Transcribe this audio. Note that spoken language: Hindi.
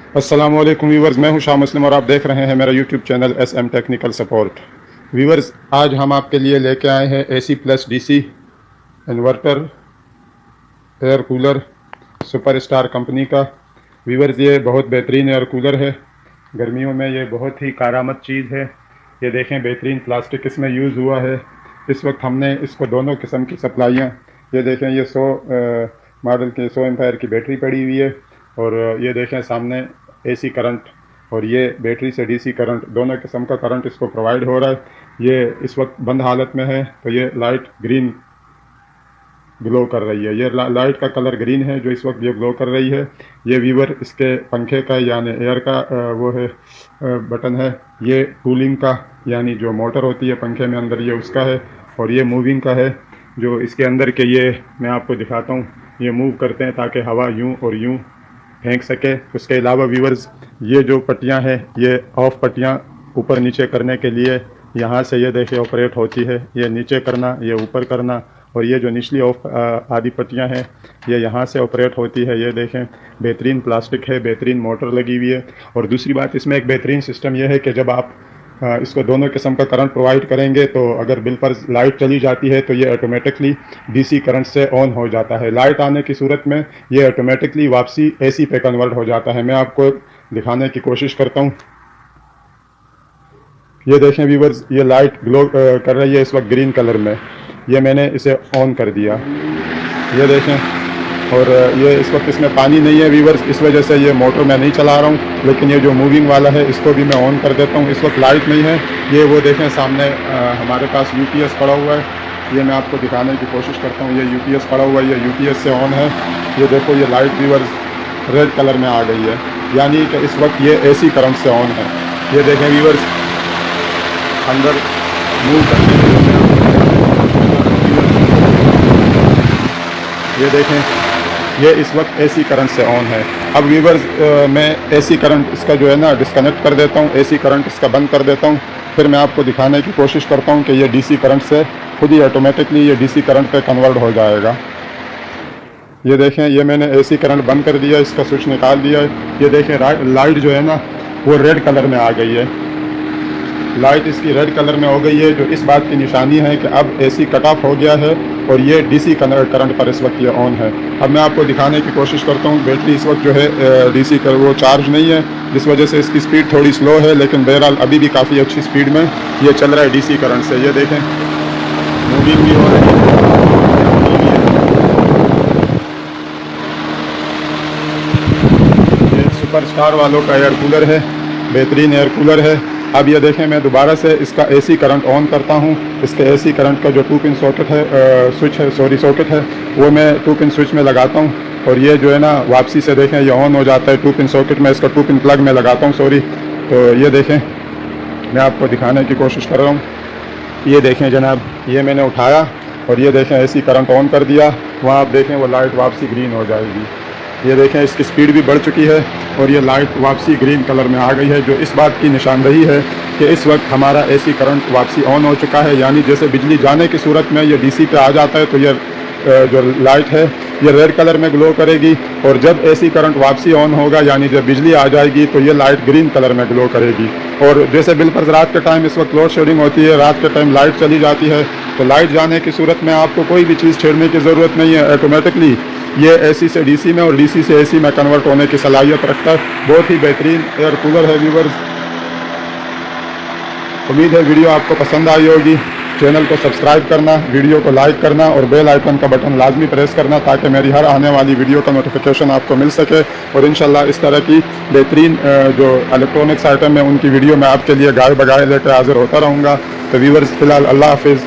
अस्सलामुअलैकुम व्यूवर्स, मैं हूं शाह मुस्लिम और आप देख रहे हैं मेरा YouTube channel SM technical support. Viewers, आज हम आपके लिए लेके आए हैं AC plus DC inverter air cooler super star company का। व्यूवर्स, ये बहुत बेहतरीन एयर कूलर है। गर्मियों में ये बहुत ही कारामद चीज़ है। ये देखें, बेहतरीन प्लास्टिक इसमें यूज़ हुआ है। इस वक्त हमने इसको दोनों किस्म की सप्लाइयाँ, ये देखें, ये 100 मॉडल की 100 एम्पायर की बैटरी पड़ी हुई है और ये देखें सामने AC करंट और ये बैटरी से DC करंट, दोनों किस्म का करंट इसको प्रोवाइड हो रहा है। ये इस वक्त बंद हालत में है तो ये लाइट ग्रीन ग्लो कर रही है। ये लाइट का कलर ग्रीन है जो इस वक्त ये ग्लो कर रही है। ये व्यूवर इसके पंखे का यानी एयर का वो है बटन है। ये कूलिंग का यानी जो मोटर होती है पंखे में अंदर, ये उसका है। और ये मूविंग का है जो इसके अंदर के, ये मैं आपको दिखाता हूँ, ये मूव करते हैं ताकि हवा यूं और यूं फेंक सके। उसके अलावा व्यूवर्स, ये जो पट्टियाँ हैं ये ऑफ पट्टियाँ ऊपर नीचे करने के लिए यहाँ से ये देखिए ऑपरेट होती है। ये नीचे करना, ये ऊपर करना। और ये जो निचली ऑफ आधी पट्टियाँ हैं ये यहाँ से ऑपरेट होती है। ये देखें, बेहतरीन प्लास्टिक है, बेहतरीन मोटर लगी हुई है। और दूसरी बात, इसमें एक बेहतरीन सिस्टम यह है कि जब आप इसको दोनों किस्म का करंट प्रोवाइड करेंगे तो अगर बिल पर लाइट चली जाती है तो ये ऑटोमेटिकली DC करंट से ऑन हो जाता है। लाइट आने की सूरत में ये ऑटोमेटिकली वापसी AC पे कन्वर्ट हो जाता है। मैं आपको दिखाने की कोशिश करता हूँ। ये देखें व्यूवर्स, ये लाइट ग्लो कर रही है इस वक्त ग्रीन कलर में। ये मैंने इसे ऑन कर दिया, ये देखें। और ये इस वक्त इसमें पानी नहीं है व्यूवर्स, इस वजह से ये मोटर मैं नहीं चला रहा हूँ। लेकिन ये जो मूविंग वाला है इसको भी मैं ऑन कर देता हूँ। इस वक्त लाइट नहीं है। ये वो देखें सामने हमारे पास UPS पड़ा हुआ है। ये मैं आपको दिखाने की कोशिश करता हूँ। ये UPS पड़ा हुआ है, ये UPS से ऑन है। ये देखो, ये लाइट व्यूवर्स रेड कलर में आ गई है, यानी कि इस वक्त ये AC करंट से ऑन है। ये देखें व्यूवर्स, अंदर मूव करने के लिए ये देखें, ये इस वक्त AC करंट से ऑन है। अब व्यूवर्स, मैं AC करंट इसका जो है ना डिस्कनेक्ट कर देता हूँ, AC करंट इसका बंद कर देता हूँ। फिर मैं आपको दिखाने की कोशिश करता हूँ कि ये DC करंट से खुद ही ऑटोमेटिकली ये DC करंट पे कन्वर्ट हो जाएगा। ये देखें, ये मैंने AC करंट बंद कर दिया, इसका स्विच निकाल दिया है। ये देखें, लाइट जो है ना वो रेड कलर में आ गई है। लाइट इसकी रेड कलर में हो गई है, जो इस बात की निशानी है कि अब AC कट ऑफ हो गया है और ये DC करंट पर इस वक्त ये ऑन है। अब मैं आपको दिखाने की कोशिश करता हूँ। बैटरी इस वक्त जो है DC कर वो चार्ज नहीं है, जिस वजह से इसकी स्पीड थोड़ी स्लो है, लेकिन बहरहाल अभी भी काफ़ी अच्छी स्पीड में ये चल रहा है DC करंट से। ये देखें, मूविंग भी हो रही है। ये सुपर स्टार वालों का एयर कूलर है, बेहतरीन एयर कूलर है। अब ये देखें, मैं दोबारा से इसका AC करंट ऑन करता हूँ। इसके AC करंट का जो 2 पिन सॉकेट है, स्विच है, सॉकेट है, वो मैं 2 पिन स्विच में लगाता हूँ। और ये जो है ना वापसी से देखें ये ऑन हो जाता है 2 पिन सॉकेट में। इसका 2 पिन प्लग में लगाता हूँ, सॉरी। तो ये देखें, मैं आपको दिखाने की कोशिश कर रहा हूँ। ये देखें जनाब, ये मैंने उठाया और ये देखें AC करंट ऑन कर दिया। वहाँ आप देखें वो लाइट वापसी ग्रीन हो जाएगी। ये देखें, इसकी स्पीड भी बढ़ चुकी है और ये लाइट वापसी ग्रीन कलर में आ गई है, जो इस बात की निशानदही है कि इस वक्त हमारा AC करंट वापसी ऑन हो चुका है। यानी जैसे बिजली जाने की सूरत में ये DC पे आ जाता है तो ये जो लाइट है ये रेड कलर में ग्लो करेगी, और जब AC करंट वापसी ऑन होगा यानी जब बिजली आ जाएगी तो ये लाइट ग्रीन कलर में ग्लो करेगी। और जैसे बिल्कुल रात के टाइम इस वक्त लोड शेडिंग होती है, रात के टाइम लाइट चली जाती है, तो लाइट जाने की सूरत में आपको कोई भी चीज़ छेड़ने की ज़रूरत नहीं है। ऑटोमेटिकली ये AC से DC में और DC से AC में कन्वर्ट होने की सलाहियत रखता है। बहुत ही बेहतरीन एयर कूलर है व्यूवर्स। उम्मीद है वीडियो आपको पसंद आई होगी। चैनल को सब्सक्राइब करना, वीडियो को लाइक करना और बेल आइकन का बटन लाजमी प्रेस करना ताकि मेरी हर आने वाली वीडियो का नोटिफिकेशन आपको मिल सके। और इंशाल्लाह इस तरह की बेहतरीन जो इलेक्ट्रॉनिक्स आइटम है उनकी वीडियो मैं आपके लिए गाए बगाए लेकर हाजिर होता रहूँगा। तो व्यूवर्स, फ़िलहाल अल्लाह हाफिज़।